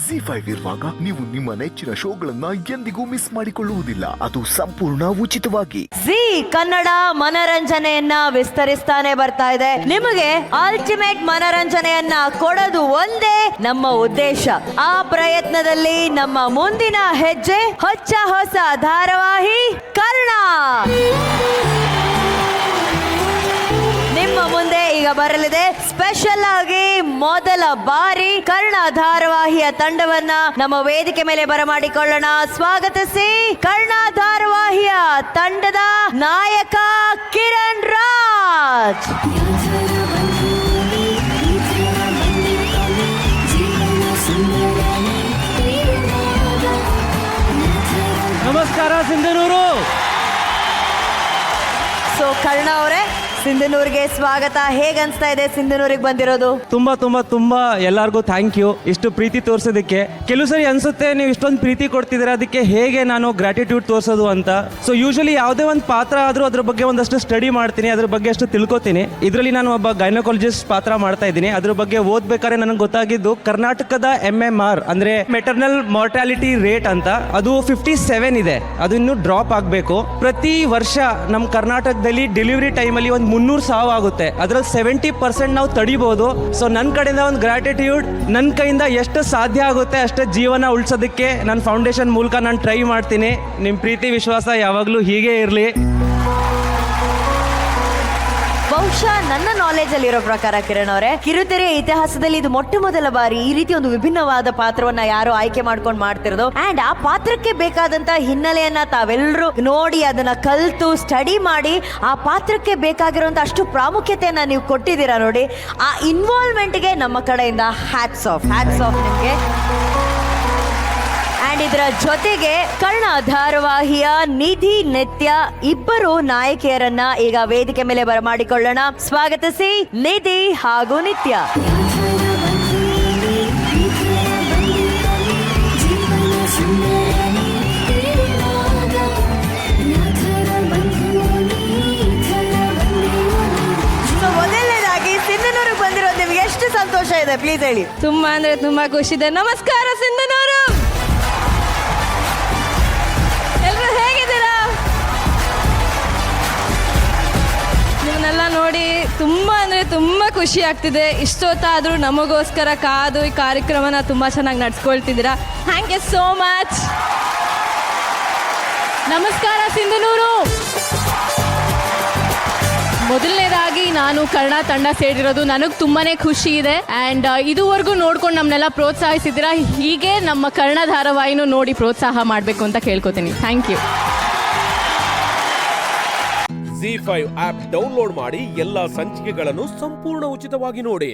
ZEE5 ಇರುವಾಗ ನೀವು ನಿಮ್ಮ ನೆಚ್ಚಿನ ಶೋಗಳನ್ನ ಎಂದಿಗೂ ಮಿಸ್ ಮಾಡಿಕೊಳ್ಳುವುದಿಲ್ಲ. ಅದು ಸಂಪೂರ್ಣ ಉಚಿತವಾಗಿ. ಜೀ ಕನ್ನಡ ಮನರಂಜನೆಯನ್ನ ವಿಸ್ತರಿಸ್ತಾನೆ ಬರ್ತಾ ಇದೆ. ನಿಮಗೆ ಅಲ್ಟಿಮೇಟ್ ಮನರಂಜನೆಯನ್ನ ಕೊಡೋದು ಒಂದೇ ನಮ್ಮ ಉದ್ದೇಶ. ಆ ಪ್ರಯತ್ನದಲ್ಲಿ ನಮ್ಮ ಮುಂದಿನ ಹೆಜ್ಜೆ ಹೊಚ್ಚ ಹೊಸ ಧಾರಾವಾಹಿ ಕರ್ಣ. ನಿಮ್ಮ ಮುಂದೆ ಈಗ ಬರಲಿದೆ ಸ್ಪೆಷಲ್ ಆಗಿ ಮೊದಲ ಬಾರಿ ಕರ್ಣ ಧಾರಾವಾಹಿಯ ತಂಡವನ್ನ ನಮ್ಮ ವೇದಿಕೆ ಮೇಲೆ ಬರಮಾಡಿಕೊಳ್ಳೋಣ. ಸ್ವಾಗತಿಸಿ ಕರ್ಣ ಧಾರಾವಾಹಿಯ ತಂಡದ ನಾಯಕ ಕಿರಣ್ ರಾಜ್. ನಮಸ್ಕಾರ ಸಿಂಧನೂರು. ಸೊ ಕರ್ಣ ಅವರೇ, ಸಿಂಧನೂರಿಗೆ ಸ್ವಾಗತ. ಹೇಗೆ ಅನ್ಸ್ತಾ ಇದೆ ಸಿಂಧನೂರಿಗೆ ಬಂದಿರೋದು? ತುಂಬಾ ತುಂಬಾ ತುಂಬಾ ಎಲ್ಲರಿಗೂ ಥ್ಯಾಂಕ್ ಯು ಇಷ್ಟು ಪ್ರೀತಿ ತೋರಿಸೋದಕ್ಕೆ. ಕೆಲವು ಸರಿ ಅನ್ಸುತ್ತೆ ನೀವು ಇಷ್ಟೊಂದು ಪ್ರೀತಿ ಕೊಡ್ತಿದ್ದೀರಾ, ಅದಕ್ಕೆ ಹೇಗೆ ನಾನು ಗ್ರಾಟಿಟ್ಯೂಡ್ ತೋರಿಸೋದು ಅಂತ. ಸೊ ಯೂಶಲಿ ಯಾವುದೇ ಒಂದು ಪಾತ್ರ ಆದರೂ ಅದ್ರ ಬಗ್ಗೆ ಒಂದಷ್ಟು ಸ್ಟಡಿ ಮಾಡ್ತೀನಿ, ಅದ್ರ ಬಗ್ಗೆ ಅಷ್ಟು ತಿಳ್ಕೊತೀನಿ. ಇದರಲ್ಲಿ ನಾನು ಒಬ್ಬ ಗೈನಕಾಲಜಿಸ್ಟ್ ಪಾತ್ರ ಮಾಡ್ತಾ ಇದ್ದೀನಿ. ಅದ್ರ ಬಗ್ಗೆ ಓದ್ಬೇಕಾದ್ರೆ ನನಗೆ ಗೊತ್ತಾಗಿದ್ದು ಕರ್ನಾಟಕದ MMR ಅಂದರೆ ಮೆಟರ್ನಲ್ ಮಾರ್ಟಾಲಿಟಿ ರೇಟ್ ಅಂತ, ಅದು 57 ಇದೆ. ಅದು ಇನ್ನೂ ಡ್ರಾಪ್ ಆಗಬೇಕು. ಪ್ರತಿ ವರ್ಷ ನಮ್ಮ ಕರ್ನಾಟಕದಲ್ಲಿ ಡೆಲಿವರಿ ಟೈಮಲ್ಲಿ ಒಂದು 300 ಸಾವು ಆಗುತ್ತೆ. ಅದರಲ್ಲಿ 70% ನಾವು ತಡಿಬೋದು. ಸೊ ನನ್ನ ಕಡೆಯಿಂದ ಒಂದು ಗ್ರಾಟಿಟ್ಯೂಡ್, ನನ್ನ ಕೈಯಿಂದ ಎಷ್ಟು ಸಾಧ್ಯ ಆಗುತ್ತೆ ಅಷ್ಟೇ ಜೀವನ ಉಳಿಸೋದಕ್ಕೆ ನನ್ನ ಫೌಂಡೇಶನ್ ಮೂಲಕ ನಾನು ಟ್ರೈ ಮಾಡ್ತೀನಿ. ನಿಮ್ಮ ಪ್ರೀತಿ ವಿಶ್ವಾಸ ಯಾವಾಗಲೂ ಹೀಗೆ ಇರಲಿ. ಬಹುಶಃ ನನ್ನ ನಾಲೆಜ್ ಅಲ್ಲಿ ಇರೋ ಪ್ರಕಾರ ಕಿರಣ್ ಅವರೇ, ಕಿರುತೆರೆಯ ಇತಿಹಾಸದಲ್ಲಿ ಇದು ಮೊಟ್ಟ ಮೊದಲ ಬಾರಿ ಈ ರೀತಿ ಒಂದು ವಿಭಿನ್ನವಾದ ಪಾತ್ರವನ್ನ ಯಾರು ಆಯ್ಕೆ ಮಾಡ್ಕೊಂಡು ಮಾಡ್ತಿರೋದು. ಅಂಡ್ ಆ ಪಾತ್ರಕ್ಕೆ ಬೇಕಾದಂತ ಹಿನ್ನೆಲೆಯನ್ನ ತಾವೆಲ್ಲರೂ ನೋಡಿ ಅದನ್ನ ಕಲ್ತು ಸ್ಟಡಿ ಮಾಡಿ ಆ ಪಾತ್ರಕ್ಕೆ ಬೇಕಾಗಿರುವಂತ ಅಷ್ಟು ಪ್ರಾಮುಖ್ಯತೆಯನ್ನ ನೀವು ಕೊಟ್ಟಿದ್ದೀರಾ ನೋಡಿ. ಆ ಇನ್ವಾಲ್ವ್ಮೆಂಟ್ಗೆ ನಮ್ಮ ಕಡೆಯಿಂದ ಹ್ಯಾಟ್ಸ್ ಆಫ್ ನಿಮಗೆ. ಅಂಡ್ ಇದರ ಜೊತೆಗೆ ಕರ್ಣ ಧಾರಾವಾಹಿಯ ನಿಧಿ, ನಿತ್ಯ ಇಬ್ಬರು ನಾಯಕಿಯರನ್ನ ಈಗ ವೇದಿಕೆ ಮೇಲೆ ಬರಮಾಡಿಕೊಳ್ಳೋಣ. ಸ್ವಾಗತಿಸಿ ನಿಧಿ ಹಾಗೂ ನಿತ್ಯ. ಮೊದಲನೇದಾಗಿ ಸಿಂಧನೂರಿಗೆ ಬಂದಿರೋದು ನಿಮ್ಗೆ ಎಷ್ಟು ಸಂತೋಷ ಇದೆ ಪ್ಲೀಸ್ ಹೇಳಿ. ತುಂಬಾ ಅಂದ್ರೆ ತುಂಬಾ ಖುಷಿ ಇದೆ. ನಮಸ್ಕಾರ ಸಿಂಧನೂರು, ಎಲ್ಲರೂ ಹೇಗಿದ್ದೀರಾ? ನಿಮ್ಮನ್ನೆಲ್ಲ ನೋಡಿ ತುಂಬಾ ಅಂದ್ರೆ ತುಂಬಾ ಖುಷಿ ಆಗ್ತಿದೆ. ಇಷ್ಟೊತ್ತಾದ್ರೂ ನಮಗೋಸ್ಕರ ಕಾದು ಈ ಕಾರ್ಯಕ್ರಮನ ತುಂಬಾ ಚೆನ್ನಾಗಿ ನಡ್ಸ್ಕೊಳ್ತಿದ್ದೀರಾ. Thank you so much. ನಮಸ್ಕಾರ ಸಿಂಧನೂರು. ಮೊದಲನೇದಾಗಿ ನಾನು ಕರ್ಣ ತಂಡ ಸೇರಿರೋದು ನನಗೆ ತುಂಬಾನೇ ಖುಷಿ ಇದೆ. ಆ್ಯಂಡ್ ಇದುವರೆಗೂ ನೋಡ್ಕೊಂಡು ನಮ್ಮನ್ನೆಲ್ಲ ಪ್ರೋತ್ಸಾಹಿಸಿದ್ದೀರಾ. ಹೀಗೆ ನಮ್ಮ ಕರ್ಣ ಧಾರಾವಾಹಿನೂ ನೋಡಿ ಪ್ರೋತ್ಸಾಹ ಮಾಡಬೇಕು ಅಂತ ಕೇಳ್ಕೊತೀನಿ. Thank you. ZEE5 app download ಮಾಡಿ ಎಲ್ಲಾ ಸಂಚಿಕೆಗಳನ್ನು ಸಂಪೂರ್ಣ ಉಚಿತವಾಗಿ ನೋಡಿ.